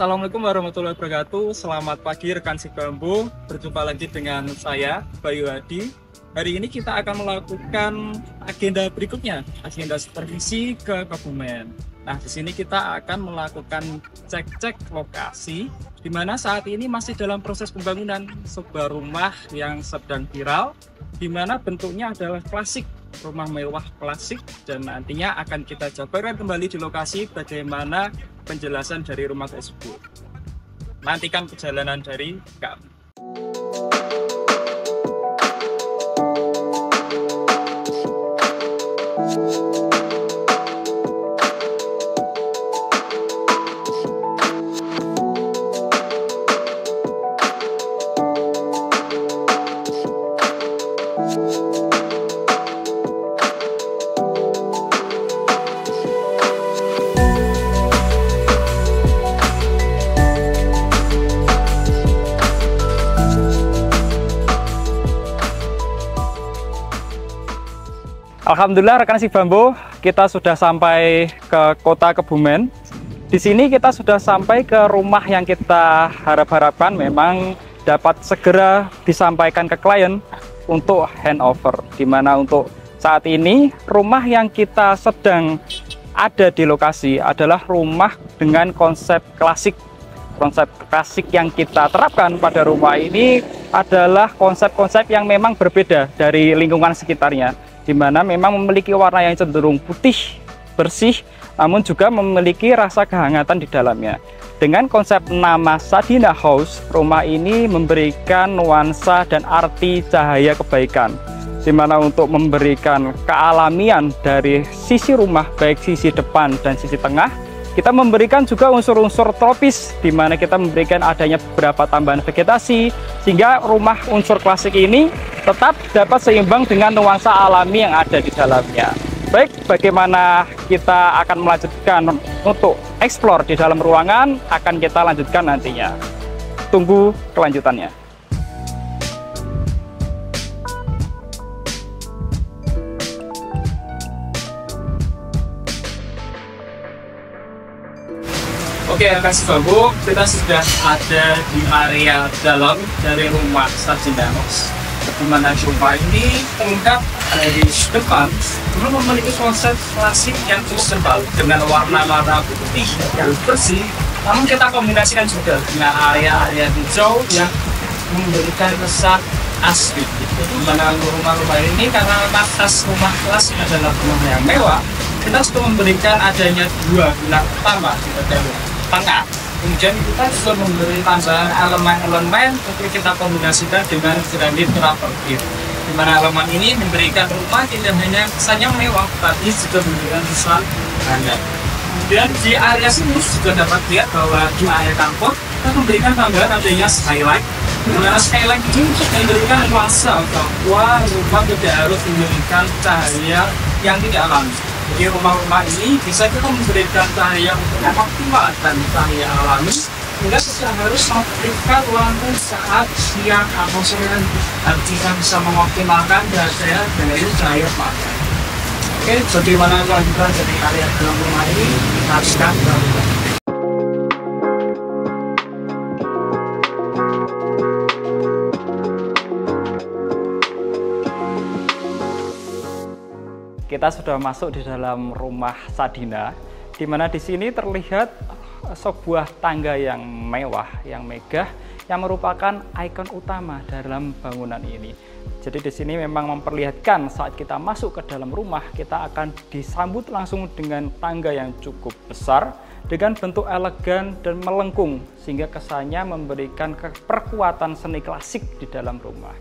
Assalamualaikum warahmatullahi wabarakatuh. Selamat pagi rekan si bambu. Berjumpa lagi dengan saya, Bayu Hadi. Hari ini kita akan melakukan agenda berikutnya, agenda supervisi ke Kebumen. Nah, di sini kita akan melakukan cek-cek lokasi, di mana saat ini masih dalam proses pembangunan sebuah rumah yang sedang viral, di mana bentuknya adalah klasik, rumah mewah klasik, dan nantinya akan kita jabarkan kembali di lokasi bagaimana penjelasan dari rumah tersebut. Nantikan perjalanan dari kami. Alhamdulillah rekan si bambu, kita sudah sampai ke kota Kebumen. Di sini kita sudah sampai ke rumah yang kita harap-harapkan memang dapat segera disampaikan ke klien untuk handover. Dimana untuk saat ini rumah yang kita sedang ada di lokasi adalah rumah dengan konsep klasik. Konsep klasik yang kita terapkan pada rumah ini adalah konsep-konsep yang memang berbeda dari lingkungan sekitarnya, di mana memang memiliki warna yang cenderung putih, bersih, namun juga memiliki rasa kehangatan di dalamnya. Dengan konsep nama Sadina House, rumah ini memberikan nuansa dan arti cahaya kebaikan, di mana untuk memberikan kealamian dari sisi rumah, baik sisi depan dan sisi tengah, kita memberikan juga unsur-unsur tropis, di mana kita memberikan adanya beberapa tambahan vegetasi, sehingga rumah unsur klasik ini tetap dapat seimbang dengan nuansa alami yang ada di dalamnya. Baik, bagaimana kita akan melanjutkan untuk explore di dalam ruangan, akan kita lanjutkan nantinya. Tunggu kelanjutannya. Oke, rekan si bambu, kita sudah ada di area dalam dari rumah Sadina House. Di mana rumah ini lengkap dari depan, belum memiliki konsep klasik yang terus tebal dengan warna-warna putih yang bersih, namun kita kombinasikan juga dengan area-area hijau yang memberikan kesan asli. Di mana rumah-rumah ini karena khas rumah klasik adalah rumah yang mewah, kita sudah memberikan adanya dua pilar utama di bagian tengah. Kemudian kita juga memberi tambahan elemen-elemen untuk kita kombinasikan dengan granit travertine, di mana elemen ini memberikan rumah tidak hanya kesannya mewah, tapi juga memberikan kesan handal. Kemudian di area sini juga dapat lihat bahwa di area kantor kita memberikan tambahan adanya skylight, di mana skylight ini memberikan nuansa bahwa rumah tidak harus memberikan cahaya yang tidak alami. Jadi rumah-rumah ini bisa kita memberikan cahaya untuk mengoptimalkan cahaya alami, sehingga tidak harus memberikan lampu saat siang atau sore, tapi kita bisa mengoptimalkan cahaya dari cahaya pagi. Oke, bagaimana kelanjutan dari area dalam rumah ini? Kita haruskan kita sudah masuk di dalam rumah Sadina, di mana di sini terlihat sebuah tangga yang mewah, yang megah, yang merupakan ikon utama dalam bangunan ini. Jadi di sini memang memperlihatkan saat kita masuk ke dalam rumah, kita akan disambut langsung dengan tangga yang cukup besar, dengan bentuk elegan dan melengkung, sehingga kesannya memberikan perkuatan seni klasik di dalam rumah.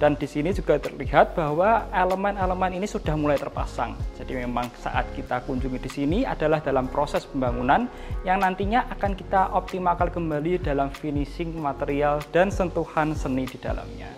Dan di sini juga terlihat bahwa elemen-elemen ini sudah mulai terpasang. Jadi memang saat kita kunjungi di sini adalah dalam proses pembangunan yang nantinya akan kita optimalkan kembali dalam finishing material dan sentuhan seni di dalamnya.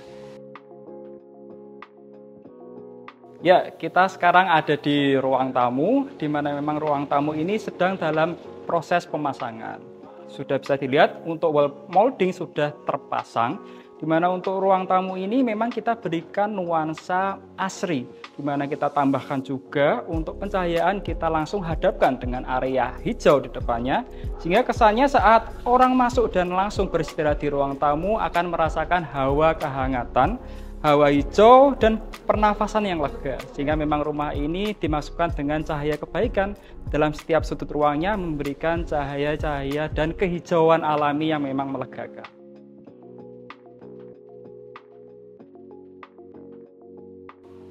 Ya, kita sekarang ada di ruang tamu, di mana memang ruang tamu ini sedang dalam proses pemasangan. Sudah bisa dilihat untuk wall molding sudah terpasang, Di mana untuk ruang tamu ini memang kita berikan nuansa asri, di mana kita tambahkan juga untuk pencahayaan kita langsung hadapkan dengan area hijau di depannya, sehingga kesannya saat orang masuk dan langsung beristirahat di ruang tamu akan merasakan hawa kehangatan, hawa hijau, dan pernafasan yang lega. Sehingga memang rumah ini dimasukkan dengan cahaya kebaikan dalam setiap sudut ruangnya, memberikan cahaya-cahaya dan kehijauan alami yang memang melegakan.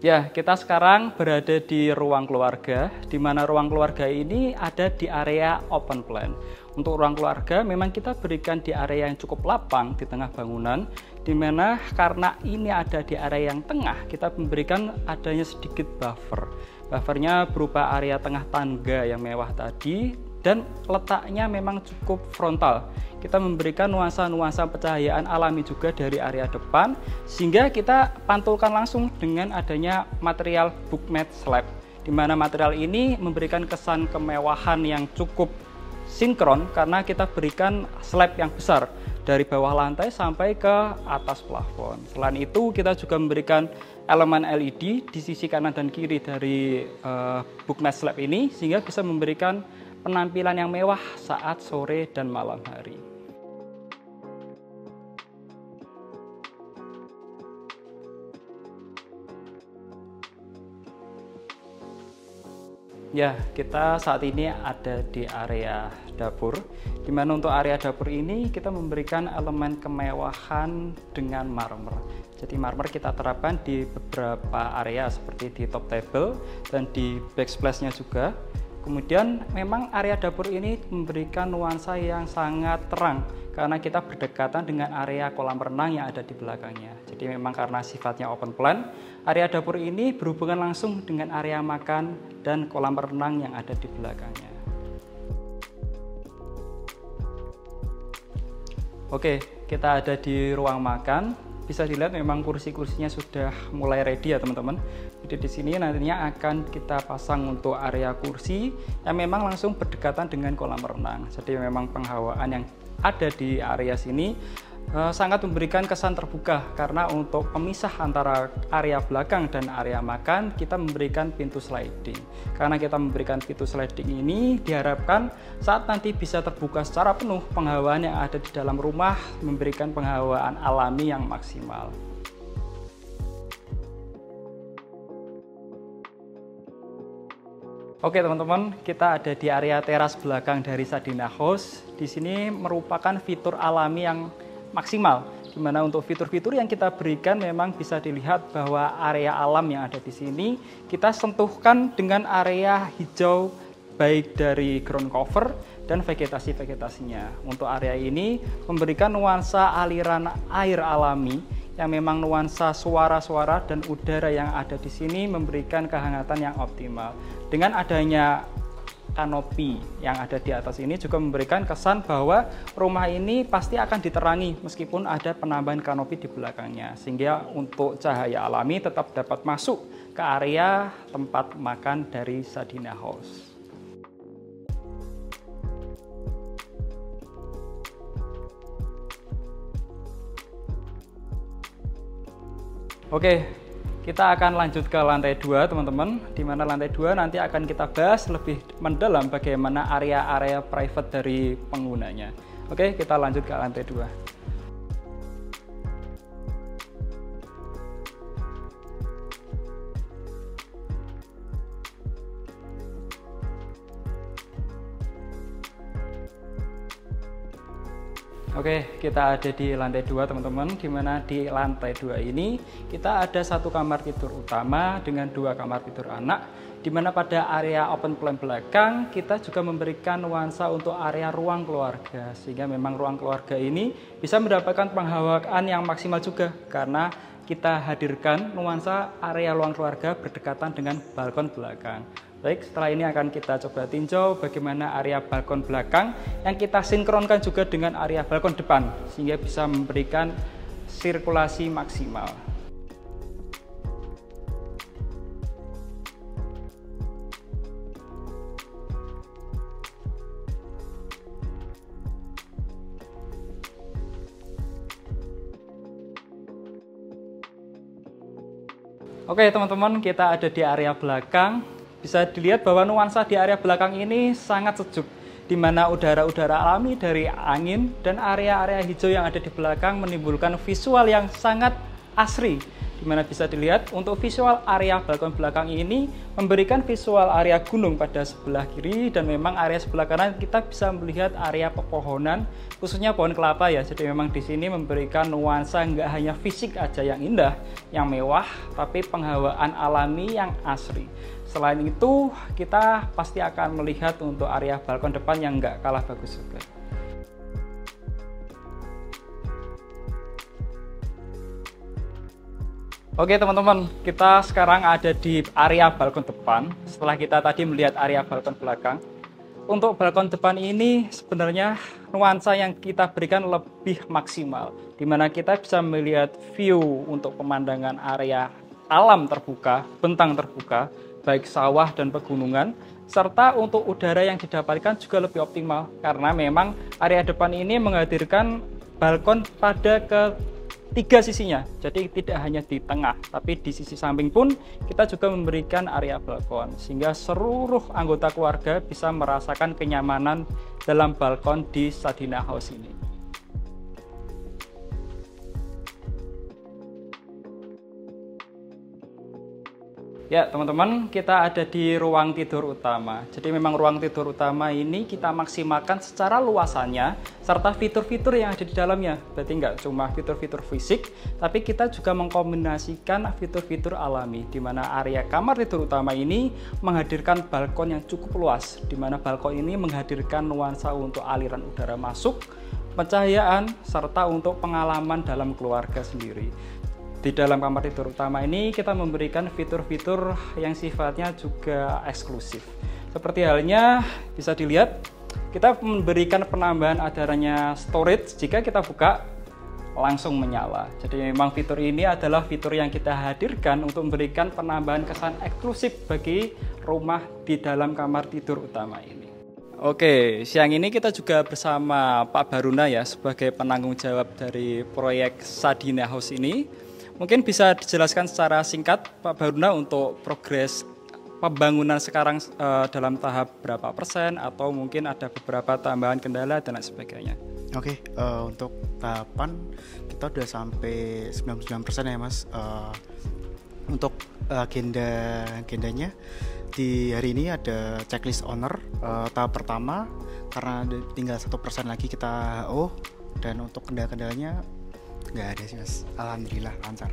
Ya, kita sekarang berada di ruang keluarga, di mana ruang keluarga ini ada di area open plan. Untuk ruang keluarga memang kita berikan di area yang cukup lapang di tengah bangunan, di mana karena ini ada di area yang tengah, kita memberikan adanya sedikit buffer. Buffernya berupa area tengah tangga yang mewah tadi, dan letaknya memang cukup frontal. Kita memberikan nuansa-nuansa pencahayaan alami juga dari area depan, sehingga kita pantulkan langsung dengan adanya material bookmat slab, di mana material ini memberikan kesan kemewahan yang cukup sinkron karena kita berikan slab yang besar dari bawah lantai sampai ke atas plafon. Selain itu kita juga memberikan elemen LED di sisi kanan dan kiri dari bookmat slab ini, sehingga bisa memberikan penampilan yang mewah saat sore dan malam hari. Ya, kita saat ini ada di area dapur, di mana untuk area dapur ini kita memberikan elemen kemewahan dengan marmer. Jadi marmer kita terapkan di beberapa area seperti di top table dan di backsplash-nya juga. Kemudian memang area dapur ini memberikan nuansa yang sangat terang karena kita berdekatan dengan area kolam renang yang ada di belakangnya. Jadi memang karena sifatnya open plan, area dapur ini berhubungan langsung dengan area makan dan kolam renang yang ada di belakangnya. Oke, kita ada di ruang makan. Bisa dilihat memang kursi-kursinya sudah mulai ready ya teman-teman. Jadi di sini nantinya akan kita pasang untuk area kursi yang memang langsung berdekatan dengan kolam renang. Jadi memang penghawaan yang ada di area sini sangat memberikan kesan terbuka, karena untuk pemisah antara area belakang dan area makan kita memberikan pintu sliding. Karena kita memberikan pintu sliding ini diharapkan saat nanti bisa terbuka secara penuh, penghawaan yang ada di dalam rumah memberikan penghawaan alami yang maksimal. Oke teman-teman, kita ada di area teras belakang dari Sadina House. Di sini merupakan fitur alami yang maksimal, di mana untuk fitur-fitur yang kita berikan memang bisa dilihat bahwa area alam yang ada di sini kita sentuhkan dengan area hijau baik dari ground cover dan vegetasi-vegetasinya. Untuk area ini memberikan nuansa aliran air alami yang memang nuansa suara-suara dan udara yang ada di sini memberikan kehangatan yang optimal. Dengan adanya kanopi yang ada di atas ini juga memberikan kesan bahwa rumah ini pasti akan diterangi meskipun ada penambahan kanopi di belakangnya, sehingga untuk cahaya alami tetap dapat masuk ke area tempat makan dari Sadina House. Oke, kita akan lanjut ke lantai 2 teman-teman, di mana lantai 2 nanti akan kita bahas lebih mendalam bagaimana area-area private dari penggunanya. Oke, kita lanjut ke lantai 2. Oke, kita ada di lantai 2 teman-teman, di mana di lantai 2 ini kita ada satu kamar tidur utama dengan 2 kamar tidur anak, di mana pada area open plan belakang kita juga memberikan nuansa untuk area ruang keluarga, sehingga memang ruang keluarga ini bisa mendapatkan penghawaan yang maksimal juga karena kita hadirkan nuansa area ruang keluarga berdekatan dengan balkon belakang. Baik, setelah ini akan kita coba tinjau bagaimana area balkon belakang yang kita sinkronkan juga dengan area balkon depan, sehingga bisa memberikan sirkulasi maksimal. Oke teman-teman, kita ada di area belakang. Bisa dilihat bahwa nuansa di area belakang ini sangat sejuk, di mana udara-udara alami dari angin dan area-area hijau yang ada di belakang menimbulkan visual yang sangat asri. Di mana bisa dilihat untuk visual area balkon belakang ini memberikan visual area gunung pada sebelah kiri, dan memang area sebelah kanan kita bisa melihat area pepohonan, khususnya pohon kelapa ya. Jadi memang di sini memberikan nuansa nggak hanya fisik aja yang indah, yang mewah, tapi penghawaan alami yang asri. Selain itu, kita pasti akan melihat untuk area balkon depan yang nggak kalah bagus juga. Oke teman-teman, kita sekarang ada di area balkon depan. Setelah kita tadi melihat area balkon belakang, untuk balkon depan ini sebenarnya nuansa yang kita berikan lebih maksimal, di mana kita bisa melihat view untuk pemandangan area alam terbuka, bentang terbuka, baik sawah dan pegunungan, serta untuk udara yang didapatkan juga lebih optimal, karena memang area depan ini menghadirkan balkon pada ketiga sisinya. Jadi tidak hanya di tengah, tapi di sisi samping pun kita juga memberikan area balkon, sehingga seluruh anggota keluarga bisa merasakan kenyamanan dalam balkon di Sadina House ini. Ya teman-teman, kita ada di ruang tidur utama. Jadi memang ruang tidur utama ini kita maksimalkan secara luasannya, serta fitur-fitur yang ada di dalamnya. Berarti nggak cuma fitur-fitur fisik, tapi kita juga mengkombinasikan fitur-fitur alami, di mana area kamar tidur utama ini menghadirkan balkon yang cukup luas, di mana balkon ini menghadirkan nuansa untuk aliran udara masuk, pencahayaan, serta untuk pengalaman dalam keluarga sendiri. Di dalam kamar tidur utama ini kita memberikan fitur-fitur yang sifatnya juga eksklusif. Seperti halnya bisa dilihat, kita memberikan penambahan adanya storage jika kita buka langsung menyala. Jadi memang fitur ini adalah fitur yang kita hadirkan untuk memberikan penambahan kesan eksklusif bagi rumah di dalam kamar tidur utama ini. Oke, siang ini kita juga bersama Pak Baruna ya, sebagai penanggung jawab dari proyek Sadina House ini. Mungkin bisa dijelaskan secara singkat Pak Baruna untuk progres pembangunan sekarang dalam tahap berapa persen, atau mungkin ada beberapa tambahan kendala dan lain sebagainya. Oke, untuk tahapan kita udah sampai 99% ya Mas. Untuk agendanya di hari ini ada checklist owner tahap pertama, karena tinggal 1% lagi kita HO, dan untuk kendala-kendalanya nggak ada sih Mas, alhamdulillah lancar.